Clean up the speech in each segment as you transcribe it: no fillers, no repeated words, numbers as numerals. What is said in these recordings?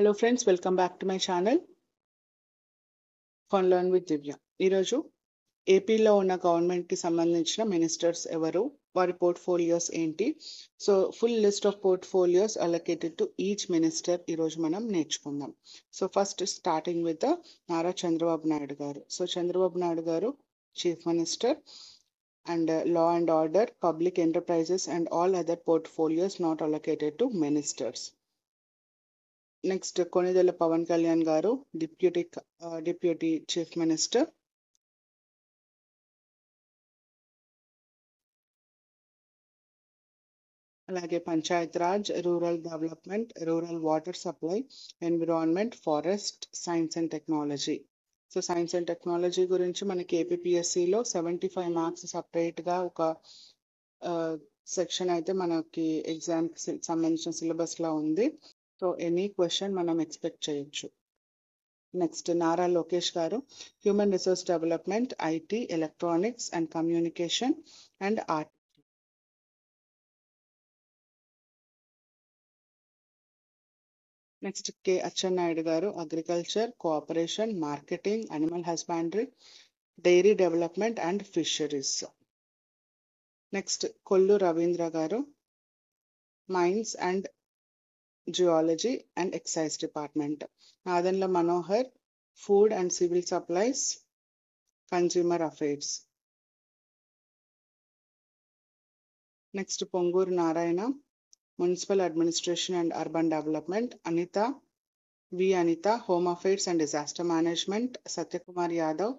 Hello friends, welcome back to my channel fun learn with Divya. ఈరోజు ఏపీలో ఉన్న గవర్నమెంట్కి సంబంధించిన మినిస్టర్స్ ఎవరు, వారి పోర్ట్ఫోలియోస్ ఏంటి, so full list of portfolios allocated to each minister ఈరోజు మనం నేర్చుకుందాం. So first starting with Nara Chandrababu Naidu garu. So Chandrababu Naidu garu chief minister and law and order, public enterprises and all other portfolios not allocated to ministers. Next Konidela Pawan Kalyan garu deputy chief minister. అలాగే Panchayat Raj, rural development, rural water supply, environment, forest, science and technology. So science and technology గురించి మనకి ఏపీపీఎస్సిలో 75 marks సపరేట్గా ఒక section అయితే మనకి ఎగ్జామ్కి సంబంధించిన సిలబస్లో ఉంది. సో ఎనీ క్వశ్చన్ మనం ఎక్స్పెక్ట్ చేయొచ్చు. Next Nara Lokesh garu human resource development, IT, electronics and communication and art. Next K Atchannaidu garu agriculture, cooperation, marketing, animal husbandry, dairy development and fisheries. Next Kollu Ravindra garu mines and geology and excise department. Nadendla Manohar food and civil supplies, consumer affairs. Next Ponguru Narayana municipal administration and urban development. Anitha home affairs and disaster management. Satyakumar Yadav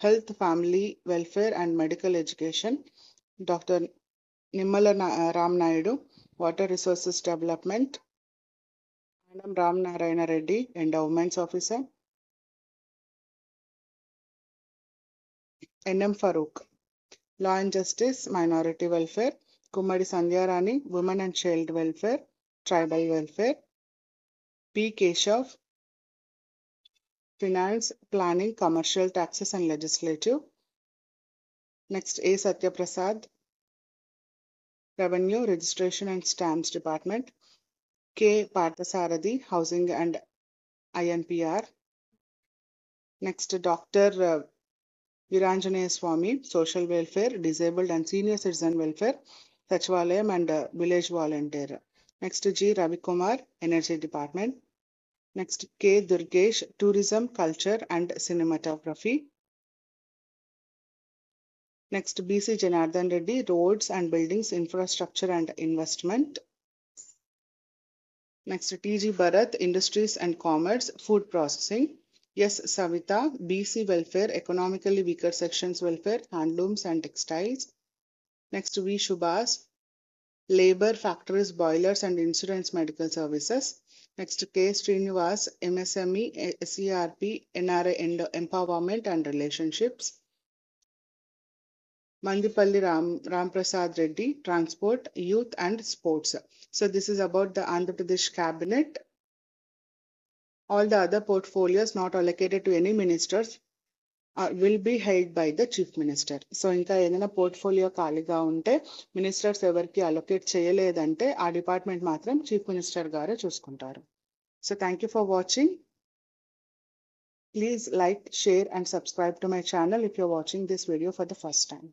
health, family welfare and medical education. Doctor Nimmala Ram Naidu water resources development. Ram Narayana Reddy endowments officer. NM Farooq law and justice, minority welfare. Kummadi Sandhyarani women and child welfare, tribal welfare. P Keshav finance, planning, commercial taxes and legislative. Next A Satyaprasad revenue, registration and stamps department. K Parthasarathy housing and INPR. Next doctor Veeranjaneya Swamy social welfare, disabled and senior citizen welfare, Sachivalayam and village volunteer. Next G Ravikumar energy department. Next K Durgesh tourism, culture and cinematography. Next BC Janardhan Reddy roads and buildings, infrastructure and investment. Next TG Bharath industries and commerce, food processing. S Savitha BC welfare, economically weaker sections welfare, handlooms and textiles. Next V Subhash labour, factories, boilers and insurance medical services. Next K Srinivas MSME, CRP, NRI empowerment and relationships. Mandipalli Ram Prasad Reddy, Transport, Youth and Sports. So this is about the Andhra Pradesh cabinet. All the other portfolios not allocated to any ministers will be held by the chief minister. So ఇంకా ఏదైనా portfolio ఖాళీగా ఉంటే ministers ఎవరికి allocate చేయలేదంటే ఆ department మాత్రం chief minister గారే చూసుకుంటారు. So thank you for watching. Please like, share and subscribe to my channel if you're watching this video for the first time.